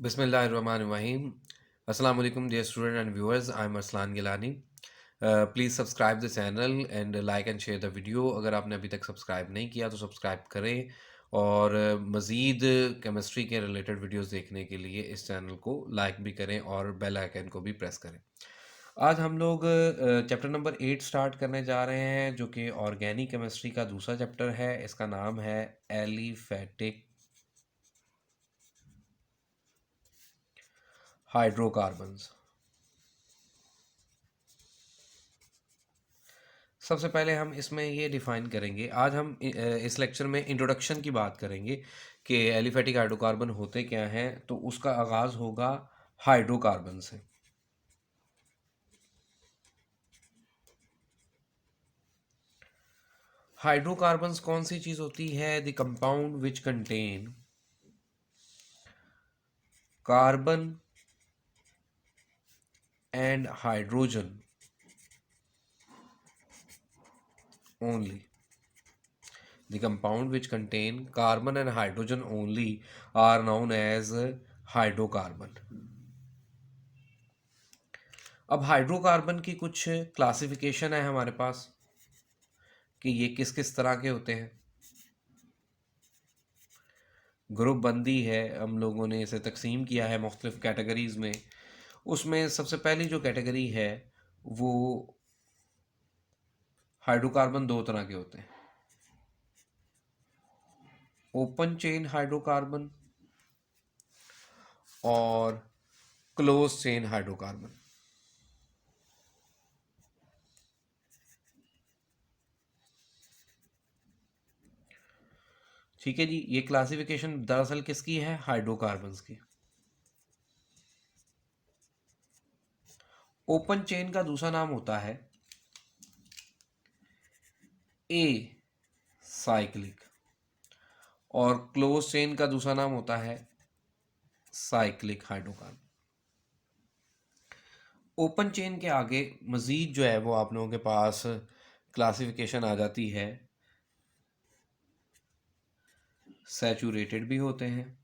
Bismillahirrahmanirrahim. Assalamu alaikum, dear student and viewers. I'm Arslan Gilani. Please subscribe the channel and like and share the video. अगर आपने अभी तक subscribe नहीं किया तो सब्सक्राइब करें और मज़ीद केमिस्ट्री के रिलेटेड वीडियोस देखने के लिए इस चैनल को लाइक भी करें और बेल आइकन को भी प्रेस करें। आज हम लोग चैप्टर नंबर 8 स्टार्ट करने जा रहे हैं जो कि ऑर्गेनिक केमिस्ट्री का दूसरा चैप्टर है। इसका नाम है एलिफेटिक हाइड्रोकार्बन्स। सबसे पहले हम इसमें ये डिफ़ाइन करेंगे। आज हम इस लेक्चर में इंट्रोडक्शन की बात करेंगे कि एलिफेटिक हाइड्रोकार्बन होते क्या हैं। तो उसका आगाज़ होगा हाइड्रोकार्बन से। हाइड्रोकार्बन्स कौन सी चीज़ होती है? The compound which contain carbon and hydrogen only. The compound which contain carbon and hydrogen only are known as hydrocarbon. अब हाइड्रोकार्बन की कुछ क्लासिफिकेशन है हमारे पास कि ये किस किस तरह के होते हैं। ग्रुप बंदी है, हम लोगों ने इसे तकसीम किया है मुख्तलिफ कैटेगरीज़ में। उसमें सबसे पहली जो कैटेगरी है वो हाइड्रोकार्बन दो तरह के होते हैं, ओपन चेन हाइड्रोकार्बन और क्लोज चेन हाइड्रोकार्बन। ठीक है जी, ये क्लासिफिकेशन दरअसल किसकी है? हाइड्रोकार्बन्स की। ओपन चेन का दूसरा नाम होता है ए साइक्लिक और क्लोज चेन का दूसरा नाम होता है साइक्लिक हाइड्रोकार्बन। ओपन चेन के आगे मज़ीद जो है वो आप लोगों के पास क्लासिफिकेशन आ जाती है, सैचुरेटेड भी होते हैं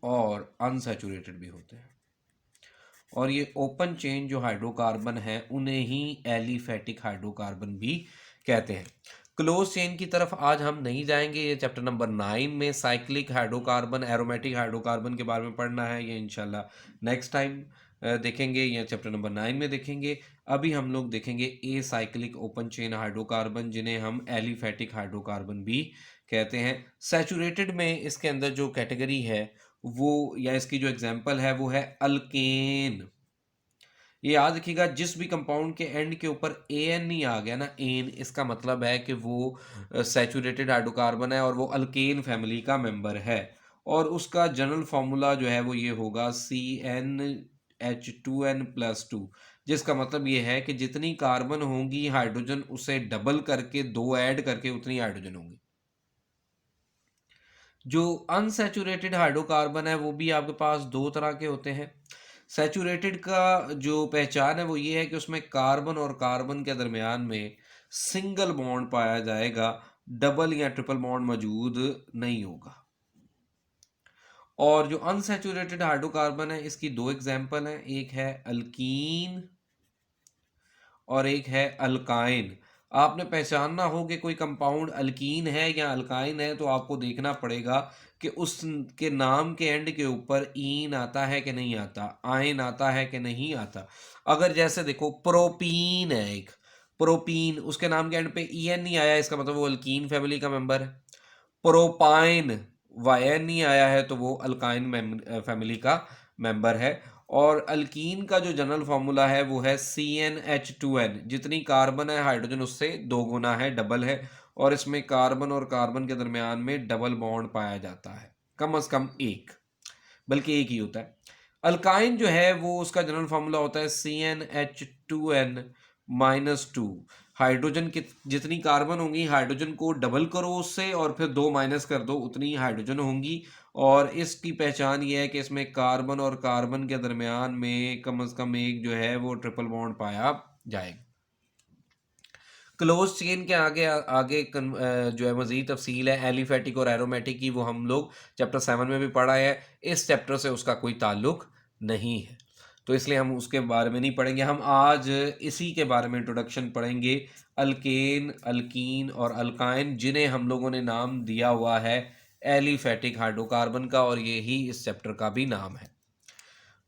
और अनसैचुरेटेड भी होते हैं। और ये ओपन चेन जो हाइड्रोकार्बन है उन्हें ही एलिफेटिक हाइड्रोकार्बन भी कहते हैं। क्लोज चेन की तरफ आज हम नहीं जाएंगे, ये चैप्टर नंबर 9 में साइक्लिक हाइड्रोकार्बन एरोमेटिक हाइड्रोकार्बन के बारे में पढ़ना है। ये इंशाल्लाह नेक्स्ट टाइम देखेंगे, या चैप्टर नंबर 9 में देखेंगे। अभी हम लोग देखेंगे a cyclic open chain hydrocarbon जिन्हें हम एलिफेटिक हाइड्रोकार्बन भी कहते हैं। सैचुरेटेड में इसके अंदर जो कैटेगरी है वो, या इसकी जो एग्जांपल है वो है अल्केन। ये याद रखिएगा, जिस भी कंपाउंड के एंड के ऊपर ए एन नहीं आ गया ना, एन, इसका मतलब है कि वो सैचुरेटेड हाइड्रोकार्बन है और वो अल्केन फैमिली का मेंबर है। और उसका जनरल फार्मूला जो है वो ये होगा CnH2n+2, जिसका मतलब ये है कि जितनी कार्बन होंगी हाइड्रोजन उसे डबल करके, दो ऐड करके उतनी हाइड्रोजन होंगी। जो अनसैचुरेटेड हाइड्रोकार्बन है वो भी आपके पास दो तरह के होते हैं। सैचुरेटेड का जो पहचान है वो ये है कि उसमें कार्बन और कार्बन के दरमियान में सिंगल बॉन्ड पाया जाएगा, डबल या ट्रिपल बॉन्ड मौजूद नहीं होगा। और जो अनसैचुरेटेड हाइड्रोकार्बन है इसकी दो एग्जांपल हैं, एक है अल्कीन और एक है अल्काइन। आपने पहचानना हो कि कोई कंपाउंड अल्कीन है या अल्काइन है तो आपको देखना पड़ेगा कि उसके नाम के एंड के ऊपर ईन आता है कि नहीं आता, आयन आता है कि नहीं आता। अगर जैसे देखो प्रोपीन है, एक प्रोपीन, उसके नाम के एंड पे ई एन नहीं आया, इसका मतलब वो अल्कीन फैमिली का मेंबर है। प्रोपाइन, वाई एन नहीं आया है तो वो अल्काइन फैमिली का मेंबर है। और अल्कीन का जो जनरल फार्मूला है वो है CnH2n। जितनी कार्बन है हाइड्रोजन उससे दो गुना है, डबल है। और इसमें कार्बन और कार्बन के दरमियान में डबल बॉन्ड पाया जाता है, कम से कम एक, बल्कि एक ही होता है। अल्काइन जो है वो उसका जनरल फार्मूला होता है CnH2n-2। हाइड्रोजन की जितनी कार्बन होंगी हाइड्रोजन को डबल करो उससे और फिर दो माइनस कर दो, उतनी हाइड्रोजन होंगी। और इसकी पहचान ये है कि इसमें कार्बन और कार्बन के दरमियान में कम से कम एक जो है वो ट्रिपल बॉन्ड पाया जाएगा। क्लोज चेन के आगे आगे जो है मज़ीद तफसील है एलिफेटिक और एरोमेटिक की, वो हम लोग चैप्टर 7 में भी पढ़ा है। इस चैप्टर से उसका कोई ताल्लुक नहीं है, तो इसलिए हम उसके बारे में नहीं पढ़ेंगे। हम आज इसी के बारे में इंट्रोडक्शन पढ़ेंगे, अल्केन, अल्कीन और अल्काइन, जिन्हें हम लोगों ने नाम दिया हुआ है एलिफेटिक हाइड्रोकार्बन का, और यही इस चैप्टर का भी नाम है।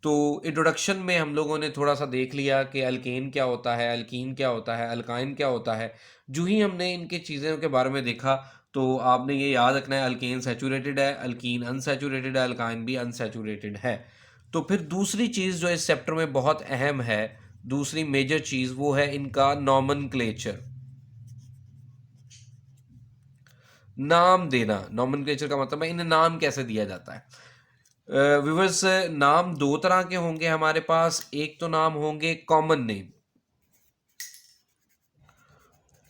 तो इंट्रोडक्शन में हम लोगों ने थोड़ा सा देख लिया कि अल्केन क्या होता है, अल्कीन क्या होता है, अल्काइन क्या होता है। जो ही हमने इनके चीज़ों के बारे में देखा तो आपने ये याद रखना है, अल्केन सैचुरेटेड है, अल्कीन अनसैचुरेटेड है, अल्काइन भी अनसैचुरेटेड है। तो फिर दूसरी चीज़ जो इस चैप्टर में बहुत अहम है, दूसरी मेजर चीज़, वो है इनका नॉमेनक्लेचर, नाम देना। नॉमेनक्लेचर का मतलब है इन्हें नाम कैसे दिया जाता है। व्यूअर्स, नाम दो तरह के होंगे हमारे पास। एक तो नाम होंगे कॉमन नेम,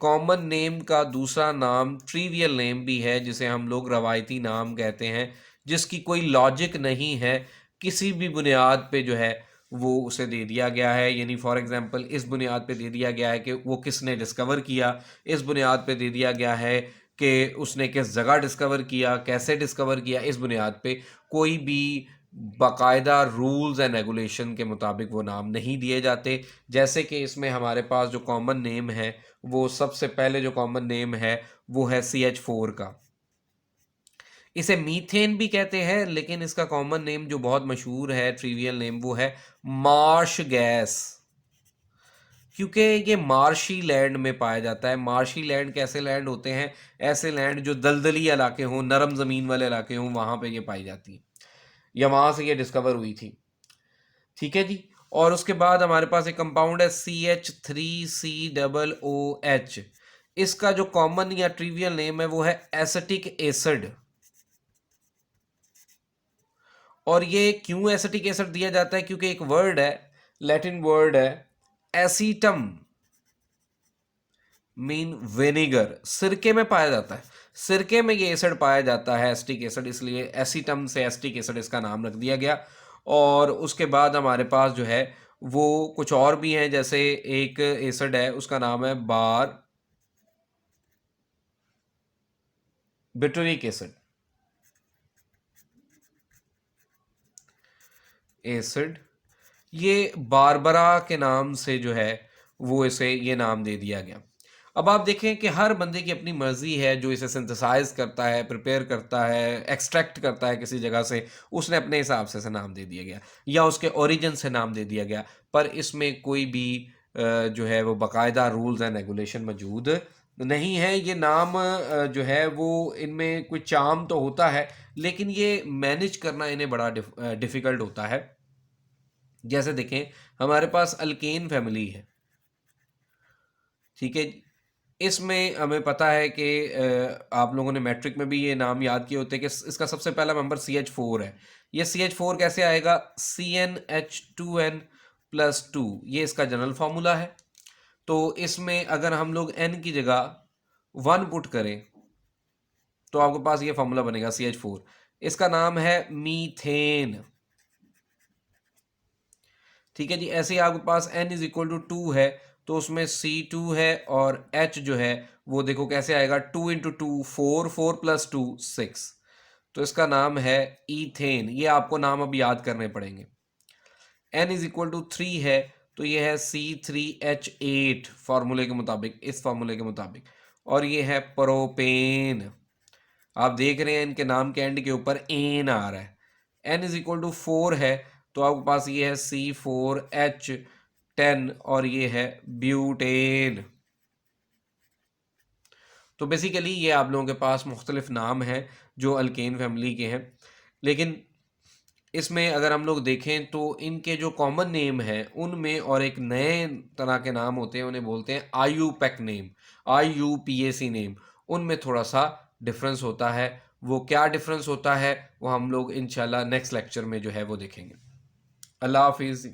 कॉमन नेम का दूसरा नाम ट्रिवियल नेम भी है, जिसे हम लोग रवायती नाम कहते हैं, जिसकी कोई लॉजिक नहीं है, किसी भी बुनियाद पे जो है वो उसे दे दिया गया है। यानी फॉर एग्जांपल इस बुनियाद पे दे दिया गया है कि वो किसने डिस्कवर किया, इस बुनियाद पे दे दिया गया है कि उसने किस जगह डिस्कवर किया, कैसे डिस्कवर किया। इस बुनियाद पे कोई भी बाकायदा रूल्स एंड रेगुलेशन के मुताबिक वो नाम नहीं दिए जाते। जैसे कि इसमें हमारे पास जो कॉमन नेम है, वो सबसे पहले जो कॉमन नेम है वो है CH4 का। इसे मीथेन भी कहते हैं, लेकिन इसका कॉमन नेम जो बहुत मशहूर है, ट्रिवियल नेम, वो है मार्श गैस, क्योंकि ये मार्शी लैंड में पाया जाता है। मार्शी लैंड कैसे लैंड होते हैं? ऐसे लैंड जो दलदली इलाके हों, नरम ज़मीन वाले इलाके हों, वहाँ पे ये पाई जाती है, या वहाँ से ये डिस्कवर हुई थी। ठीक है जी। और उसके बाद हमारे पास एक कंपाउंड है CH3COOH। इसका जो कॉमन या ट्रिवियल नेम है वो है एसिटिक एसिड। और ये क्यों एसिटिक एसिड दिया जाता है? क्योंकि एक वर्ड है, लैटिन वर्ड है एसीटम, मीन विनेगर, सिरके में पाया जाता है। सिरके में ये एसिड पाया जाता है, एसिटिक एसिड, इसलिए एसीटम से एसिटिक एसिड इसका नाम रख दिया गया। और उसके बाद हमारे पास जो है वो कुछ और भी हैं, जैसे एक एसिड है उसका नाम है बार बिटरिक एसिड, एसिड ये बारबरा के नाम से जो है वो इसे ये नाम दे दिया गया। अब आप देखें कि हर बंदे की अपनी मर्जी है, जो इसे सिंथेसाइज करता है, प्रिपेयर करता है, एक्सट्रैक्ट करता है किसी जगह से, उसने अपने हिसाब से इसे नाम दे दिया गया, या उसके ओरिजिन से नाम दे दिया गया। पर इसमें कोई भी जो है वो बाकायदा रूल्स एंड रेगुलेशन मौजूद नहीं है। ये नाम जो है वो इनमें कोई चार्म तो होता है, लेकिन ये मैनेज करना इन्हें बड़ा डिफ़िकल्ट होता है। जैसे देखें, हमारे पास अल्केन फैमिली है, ठीक है। इसमें हमें पता है कि आप लोगों ने मैट्रिक में भी ये नाम याद किए होते हैं कि इसका सबसे पहला मेंबर CH4 है। ये CH4 कैसे आएगा? CnH2n+2, ये इसका जनरल फार्मूला है। तो इसमें अगर हम लोग n की जगह 1 पुट करें तो आपके पास ये फार्मूला बनेगा CH4। इसका नाम है मीथेन, ठीक है जी। ऐसे ही आपके पास n=2 है, तो उसमें C2 है, और H जो है वो देखो कैसे आएगा, 2 × 2 4, 4 + 2 6। तो इसका नाम है ईथेन। ये आपको नाम अब याद करने पड़ेंगे। n=3 है, तो ये है C3H8 फार्मूले के मुताबिक, इस फार्मूले के मुताबिक। और ये है प्रोपेन। आप देख रहे हैं इनके नाम के एंड के ऊपर एन आ रहा है। n=4 है, तो आपके पास ये है C4H10, और ये है ब्यूटेन। तो बेसिकली ये आप लोगों के पास मुख्तलिफ नाम हैं जो अल्केन फैमिली के हैं, लेकिन इसमें अगर हम लोग देखें तो इनके जो कॉमन नेम हैं उनमें और एक नए तरह के नाम होते हैं, उन्हें बोलते हैं IUPAC नेम, IUPAC नेम। उनमें थोड़ा सा डिफरेंस होता है। वो क्या डिफरेंस होता है वो हम लोग इंशाल्लाह नेक्स्ट लेक्चर में जो है वो देखेंगे। अल्लाह हाफिज़।